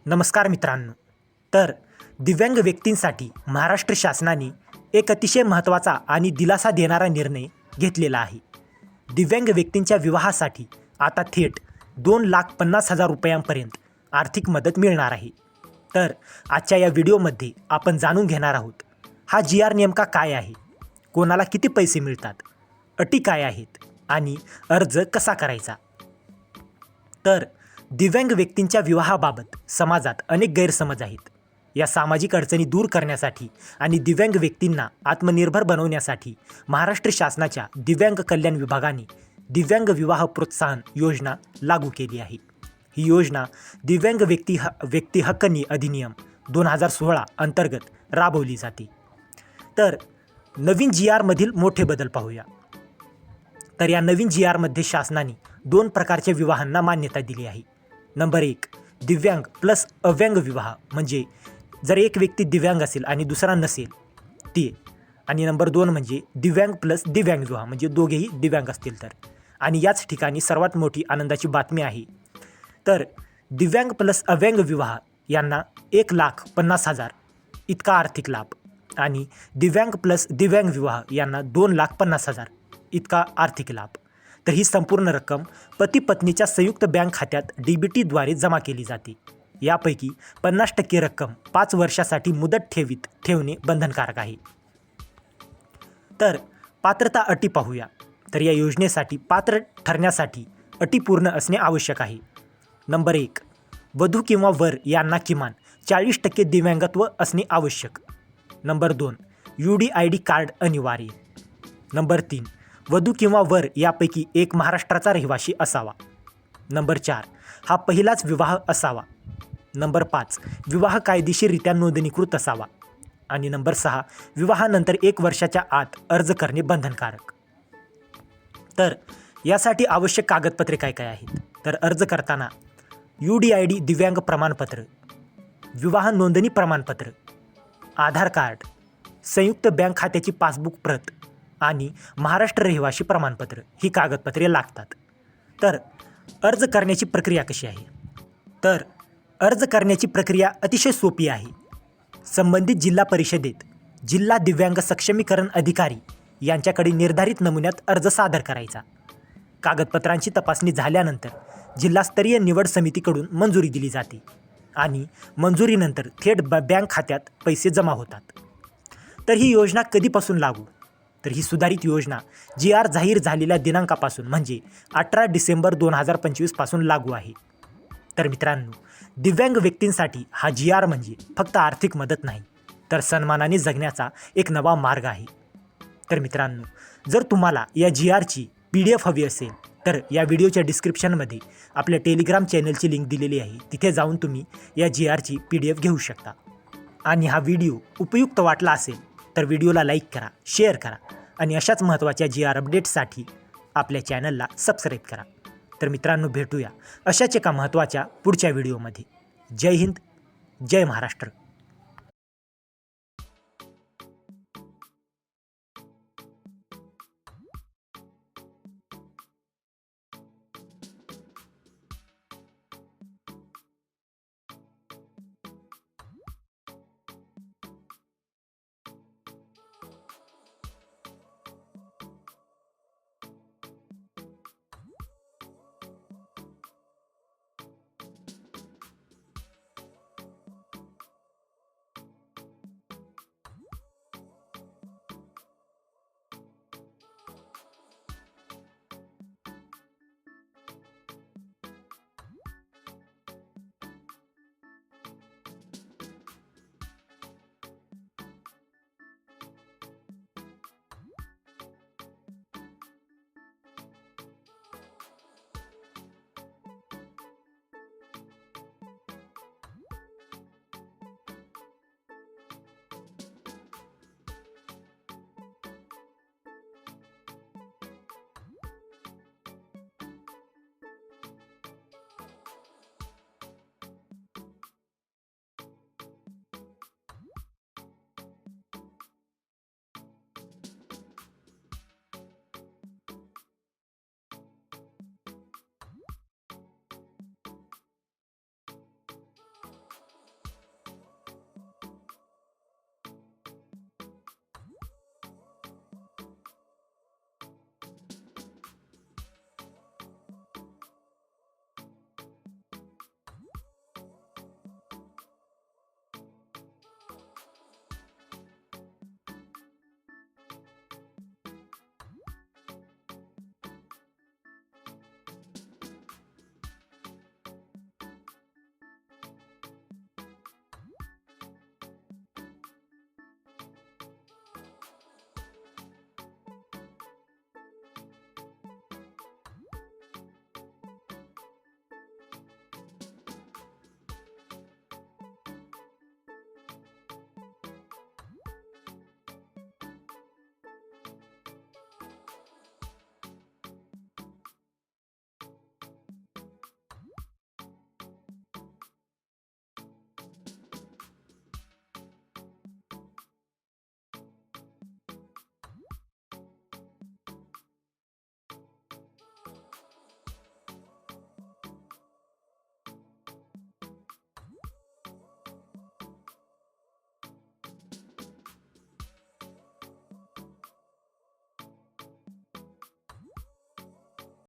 नमस्कार मित्रांनो. तर दिव्यांग व्यक्तींसाठी महाराष्ट्र शासनाने एक अतिशय महत्त्वाचा आणि दिलासा देणारा निर्णय घेतलेला आहे. दिव्यांग व्यक्तींच्या विवाहासाठी आता थेट 2,50,000 रुपयांपर्यंत आर्थिक मदत मिळणार आहे. तर आजच्या या व्हिडिओमध्ये आपण जाणून घेणार आहोत हा GR नेमका काय आहे, कोणाला किती पैसे मिळतात, अटी काय आहेत आणि अर्ज कसा करायचा. तर दिव्यांग व्यक्तींच्या विवाहाबाबत समाजात अनेक गैरसमज आहेत. या सामाजिक अडचणी दूर करण्यासाठी आणि दिव्यांग व्यक्तींना आत्मनिर्भर बनवण्यासाठी महाराष्ट्र शासनाच्या दिव्यांग कल्याण विभागाने दिव्यांग विवाह प्रोत्साहन योजना लागू केली आहे. ही योजना दिव्यांग व्यक्ती हक्क अधिनियम 2016 अंतर्गत राबवली जाते. तर नवीन GR मधील मोठे बदल पाहूया. तर या नवीन GR मध्ये शासनाने 2 प्रकारच्या विवाहांना मान्यता दिली आहे. नंबर 1, दिव्यांग प्लस अव्यांग विवाह, म्हणजे जर एक व्यक्ती दिव्यांग असेल आणि दुसरा नसेल ते. आणि नंबर 2 म्हणजे दिव्यांग प्लस दिव्यांग विवाह, म्हणजे दोघेही दिव्यांग असतील तर. आणि याच ठिकाणी सर्वात मोठी आनंदाची बातमी आहे. तर दिव्यांग प्लस अव्यांग विवाह यांना 1,50,000 इतका आर्थिक लाभ आणि दिव्यांग प्लस दिव्यांग विवाह यांना 2,50,000 इतका आर्थिक लाभ. तर ही संपूर्ण रक्कम पती पत्नीच्या संयुक्त बँक खात्यात DBTद्वारे जमा केली जाते. यापैकी 50% रक्कम 5 वर्षासाठी मुदत ठेवीत ठेवणे बंधनकारक आहे. तर पात्रता अटी पाहूया. तर या योजनेसाठी पात्र ठरण्यासाठी अटी पूर्ण असणे आवश्यक आहे. नंबर 1, वधू किंवा वर यांना किमान 40% दिव्यांगत्व असणे आवश्यक. नंबर 2, UDID कार्ड अनिवार्य. नंबर 3, वधू किंवा वर यापैकी एक महाराष्ट्राचा रहिवासी असावा. नंबर 4, हा पहिलाच विवाह असावा. नंबर 5, विवाह कायदेशीररित्या नोंदणीकृत असावा. आणि नंबर 6, विवाहानंतर 1 वर्षाच्या आत अर्ज करणे बंधनकारक. तर यासाठी आवश्यक कागदपत्रे काय काय आहेत. तर अर्ज करताना UDID दिव्यांग प्रमाणपत्र, विवाह नोंदणी प्रमाणपत्र, आधार कार्ड, संयुक्त बँक खात्याची पासबुक प्रत आणि महाराष्ट्र रहिवासी प्रमाणपत्र ही कागदपत्रे लागतात. तर अर्ज करण्याची प्रक्रिया कशी आहे. तर अर्ज करण्याची प्रक्रिया अतिशय सोपी आहे. संबंधित जिल्हा परिषदेत जिल्हा दिव्यांग सक्षमीकरण अधिकारी यांच्याकडे निर्धारित नमुन्यात अर्ज सादर करायचा. कागदपत्रांची तपासणी झाल्यानंतर जिल्हास्तरीय निवड समितीकडून मंजुरी दिली जाते आणि मंजुरीनंतर थेट बँक खात्यात पैसे जमा होतात. तर ही योजना कधीपासून लागू. तर ही सुधारित योजना GR जाहीर झालेल्या दिनांकापासून म्हणजे 18 डिसेंबर 2025 पासून लागू आहे. तर मित्रांनो, दिव्यांग व्यक्तींसाठी हा GR म्हणजे फक्त आर्थिक मदत नाही, तर सन्मानाने जगण्याचा एक नवा मार्ग आहे. तर मित्रांनो, जर तुम्हाला या GRची PDF हवी असेल तर या व्हिडिओच्या डिस्क्रिप्शनमध्ये आपल्या टेलिग्राम चॅनलची लिंक दिलेली आहे. तिथे जाऊन तुम्ही या GRची PDF घेऊ शकता. आणि हा व्हिडिओ उपयुक्त वाटला असेल तर व्हिडिओला लाईक करा, शेअर करा आणि अशाच महत्त्वाच्या GR अपडेट्ससाठी आपल्या चॅनलला सबस्क्राईब करा. तर मित्रांनो, भेटूया अशाच एका महत्त्वाच्या पुढच्या व्हिडिओमध्ये. जय हिंद, जय महाराष्ट्र.